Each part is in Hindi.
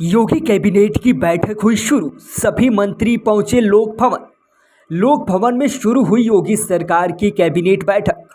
योगी कैबिनेट की बैठक हुई शुरू। सभी मंत्री पहुंचे लोक भवन। लोक भवन में शुरू हुई योगी सरकार की कैबिनेट बैठक।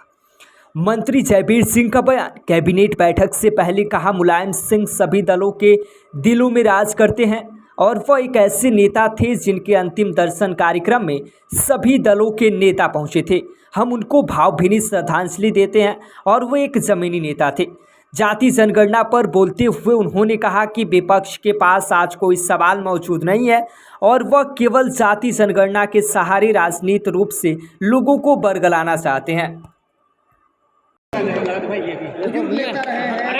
मंत्री जयवीर सिंह का बयान। कैबिनेट बैठक से पहले कहा, मुलायम सिंह सभी दलों के दिलों में राज करते हैं और वह एक ऐसे नेता थे जिनके अंतिम दर्शन कार्यक्रम में सभी दलों के नेता पहुंचे थे। हम उनको भावभीनी श्रद्धांजलि देते हैं और वो एक जमीनी नेता थे। जाति जनगणना पर बोलते हुए उन्होंने कहा कि विपक्ष के पास आज कोई सवाल मौजूद नहीं है और वह केवल जाति जनगणना के सहारे राजनीतिक रूप से लोगों को बरगलाना चाहते हैं। अरे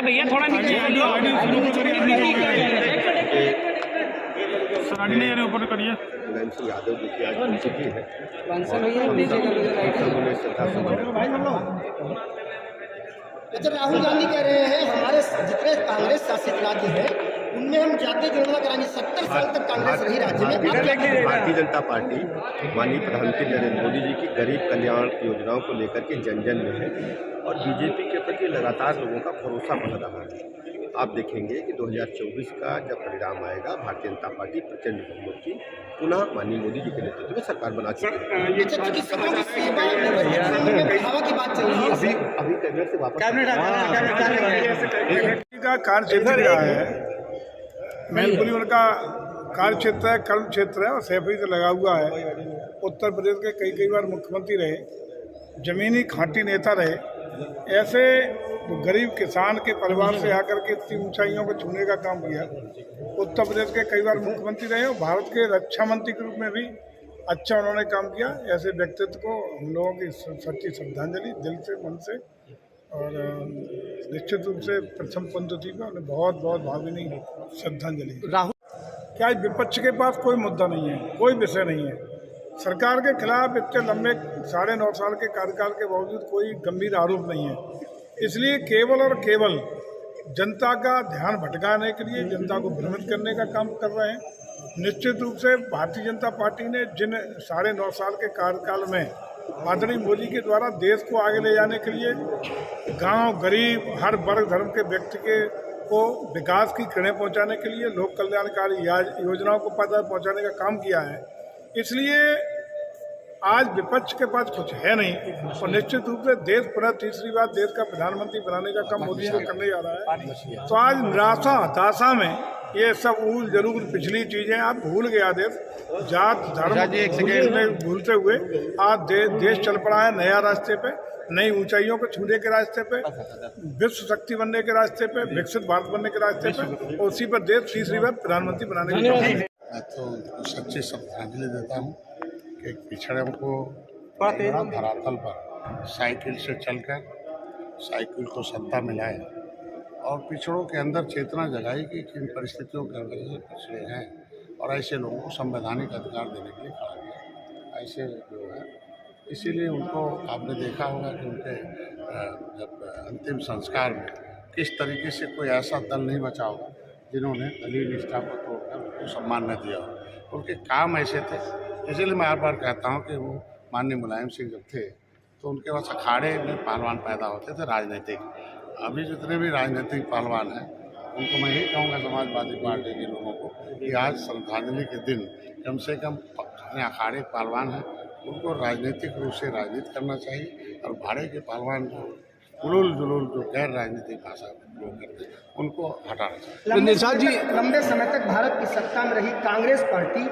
भैया थोड़ा नीचे ऊपर करिए। मुलायम सिंह यादव जी की आज पुण्यतिथि है। अच्छा, राहुल गांधी कह रहे हैं हमारे जितने कांग्रेस शासित राज्य हैं उनमें हम जातीय जनगणना कराएंगे। 70 साल तक कांग्रेस रही राज्य में। भारतीय जनता पार्टी माननीय प्रधानमंत्री नरेंद्र मोदी जी की गरीब कल्याण योजनाओं को लेकर के जन जन में है और बीजेपी के प्रति लगातार लोगों का भरोसा बढ़ रहा है। आप देखेंगे कि 2024 का जब परिणाम आएगा, भारतीय जनता पार्टी प्रचंड बहुमत की पुनः माननीय मोदी जी के नेतृत्व में सरकार बना चुकी है। अभी कैबिनेट से वापस का कार्य क्षेत्र रहा है, मैनपुरी उनका कार्य क्षेत्र है, कर्म क्षेत्र है और सैफई से लगा हुआ है। उत्तर प्रदेश के कई बार मुख्यमंत्री रहे, जमीनी खांटी नेता रहे। ऐसे गरीब किसान के परिवार से आकर के इतनी ऊंचाइयों को छूने का काम किया। उत्तर प्रदेश के कई बार मुख्यमंत्री रहे और भारत के रक्षा मंत्री के रूप में भी अच्छा उन्होंने काम किया। ऐसे व्यक्तित्व को हम लोगों की सच्ची श्रद्धांजलि दिल से, मन से, और निश्चित रूप से प्रथम पंक्ति में उन्हें बहुत बहुत भावभीनी श्रद्धांजलि। क्या विपक्ष के पास कोई मुद्दा नहीं है, कोई विषय नहीं है। सरकार के खिलाफ इतने लंबे 9.5 साल के कार्यकाल के बावजूद कोई गंभीर आरोप नहीं है। इसलिए केवल और केवल जनता का ध्यान भटकाने के लिए, जनता को भ्रमित करने का काम कर रहे हैं। निश्चित रूप से भारतीय जनता पार्टी ने जिन 9.5 साल के कार्यकाल में आदरणीय मोदी के द्वारा देश को आगे ले जाने के लिए गांव, गरीब, हर वर्ग धर्म के व्यक्ति को विकास की किरणें पहुंचाने के लिए, लोक कल्याणकारी योजनाओं को पहुंचाने का काम किया है। इसलिए आज विपक्ष के पास कुछ है नहीं और निश्चित रूप से देश पुनः तीसरी बार देश का प्रधानमंत्री बनाने का काम मोदी को करने जा रहा है। तो आज निराशा हताशा में ये सब ऊल जरूर पिछली चीजें आप भूल गया। देश जात धर्म भूलते हुए आज देश चल पड़ा है नया रास्ते पे, नई ऊंचाइयों को छूने के रास्ते पे, विश्व शक्ति बनने के रास्ते पे, विकसित भारत बनने के रास्ते पे, और उसी पर देश तीसरी बार प्रधानमंत्री बनाने के लिए। मैं तो सच्ची श्रद्धांजलि देता हूँ कि पिछड़ों को धरातल पर साइकिल से चलकर साइकिल को सत्ता मिलाए और पिछड़ों के अंदर चेतना जगाई कि किन परिस्थितियों के अंदर से पिछड़े हैं और ऐसे लोगों को संवैधानिक अधिकार देने के लिए खड़ा किया। ऐसे जो है, इसीलिए उनको आपने देखा होगा कि उनके जब अंतिम संस्कार में किस तरीके से कोई ऐसा दल नहीं बचा होगा जिन्होंने दलीय निष्ठा को तोड़कर उनको सम्मान न दिया हो। उनके काम ऐसे थे, इसलिए मैं हर बार कहता हूँ कि वो माननीय मुलायम सिंह जब थे तो उनके पास अखाड़े में पहलवान पैदा होते थे राजनीतिक। अभी जितने भी राजनीतिक पहलवान हैं उनको मैं यही कहूँगा, समाजवादी पार्टी के लोगों को, कि आज श्रद्धांजलि के दिन कम से कम अखाड़े पहलवान हैं उनको राजनीतिक रूप से राजनीति करना चाहिए और भाड़े के पहलवान को उलूल जुलूल जो गैर राजनीतिक भाषा उपयोग करते हैं उनको हटाना चाहिए। लंबे समय तक भारत की सत्ता में रही कांग्रेस पार्टी